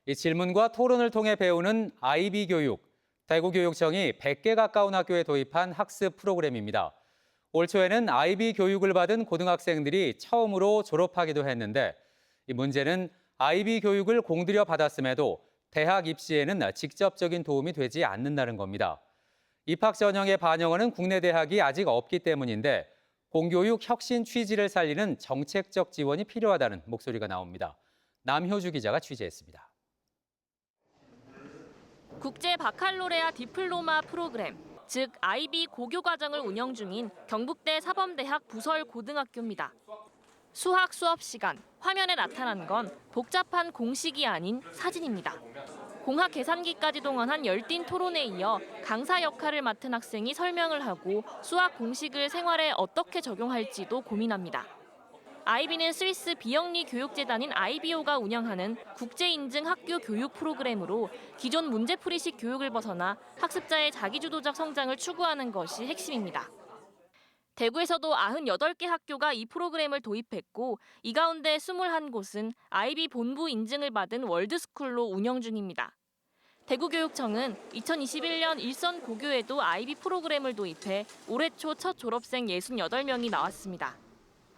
이 질문과 토론을 통해 배우는 IB 교육, 대구교육청이 100개 가까운 학교에 도입한 학습 프로그램입니다. 올 초에는 IB 교육을 받은 고등학생들이 처음으로 졸업하기도 했는데 이 문제는 IB 교육을 공들여 받았음에도 대학 입시에는 직접적인 도움이 되지 않는다는 겁니다. 입학 전형에 반영하는 국내 대학이 아직 없기 때문인데 공교육 혁신 취지를 살리는 정책적 지원이 필요하다는 목소리가 나옵니다. 남효주 기자가 취재했습니다. 국제 바칼로레아 디플로마 프로그램, 즉 IB 고교 과정을 운영 중인 경북대 사범대학 부설 고등학교입니다. 수학 수업 시간, 화면에 나타난 건 복잡한 공식이 아닌 사진입니다. 공학 계산기까지 동원한 열띤 토론에 이어 강사 역할을 맡은 학생이 설명을 하고 수학 공식을 생활에 어떻게 적용할지도 고민합니다. IB는 스위스 비영리 교육재단인 IBO가 운영하는 국제인증 학교 교육 프로그램으로 기존 문제풀이식 교육을 벗어나 학습자의 자기주도적 성장을 추구하는 것이 핵심입니다. 대구에서도 98개 학교가 이 프로그램을 도입했고 이 가운데 21곳은 IB 본부 인증을 받은 월드스쿨로 운영 중입니다. 대구교육청은 2021년 일선 고교에도 IB 프로그램을 도입해 올해 초 첫 졸업생 68명이 나왔습니다.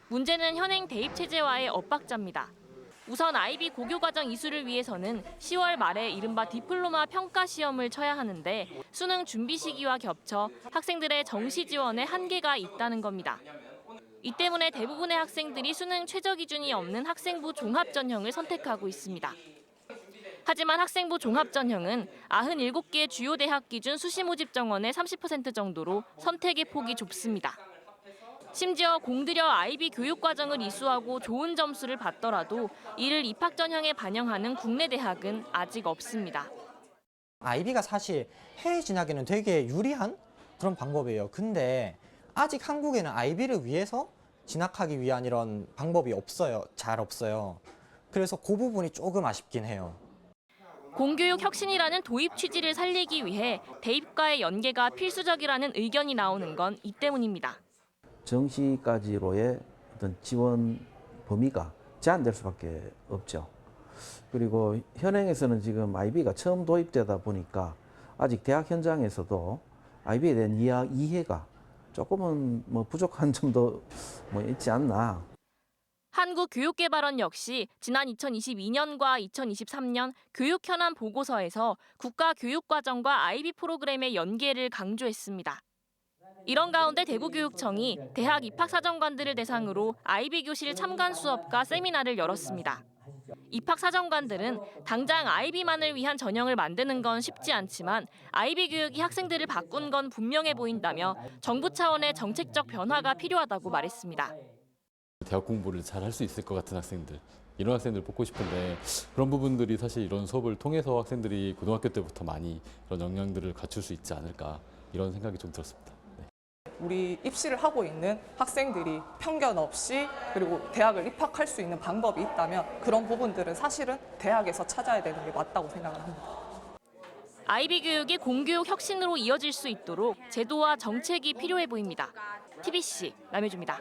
문제는 현행 대입 체제와의 엇박자입니다. 우선 IB 고교 과정 이수를 위해서는 10월 말에 이른바 디플로마 평가 시험을 쳐야 하는데 수능 준비 시기와 겹쳐 학생들의 정시 지원에 한계가 있다는 겁니다. 이 때문에 대부분의 학생들이 수능 최저 기준이 없는 학생부 종합 전형을 선택하고 있습니다. 하지만 학생부 종합 전형은 97개 주요 대학 기준 수시 모집 정원의 30% 정도로 선택의 폭이 좁습니다. 심지어 공들여 IB 교육 과정을 이수하고 좋은 점수를 받더라도 이를 입학 전형에 반영하는 국내 대학은 아직 없습니다. IB가 사실 해외 진학에는 되게 유리한 그런 방법이에요. 근데 아직 한국에는 IB를 위해서 진학하기 위한 이런 방법이 없어요. 잘 없어요. 그래서 그 부분이 조금 아쉽긴 해요. 공교육 혁신이라는 도입 취지를 살리기 위해 대입과의 연계가 필수적이라는 의견이 나오는 건 이 때문입니다. 정시까지로의 어떤 지원 범위가 제한될 수밖에 없죠. 그리고 현행에서는 지금 IB가 처음 도입되다 보니까 아직 대학 현장에서도 IB에 대한 이해가 조금은 부족한 점도 있지 않나. 한국교육개발원 역시 지난 2022년과 2023년 교육 현안 보고서에서 국가교육과정과 IB 프로그램의 연계를 강조했습니다. 이런 가운데 대구교육청이 대학 입학사정관들을 대상으로 IB 교실 참관 수업과 세미나를 열었습니다. 입학사정관들은 당장 IB만을 위한 전형을 만드는 건 쉽지 않지만 IB 교육이 학생들을 바꾼 건 분명해 보인다며 정부 차원의 정책적 변화가 필요하다고 말했습니다. 대학 공부를 잘 할 수 있을 것 같은 학생들, 이런 학생들 뽑고 싶은데 그런 부분들이 사실 이런 수업을 통해서 학생들이 고등학교 때부터 많이 그런 역량들을 갖출 수 있지 않을까 이런 생각이 좀 들었습니다. 우리 입시를 하고 있는 학생들이 편견 없이 그리고 대학을 입학할 수 있는 방법이 있다면 그런 부분들은 사실은 대학에서 찾아야 되는 게 맞다고 생각을 합니다. IB 교육이 공교육 혁신으로 이어질 수 있도록 제도와 정책이 필요해 보입니다. TBC 남효주입니다.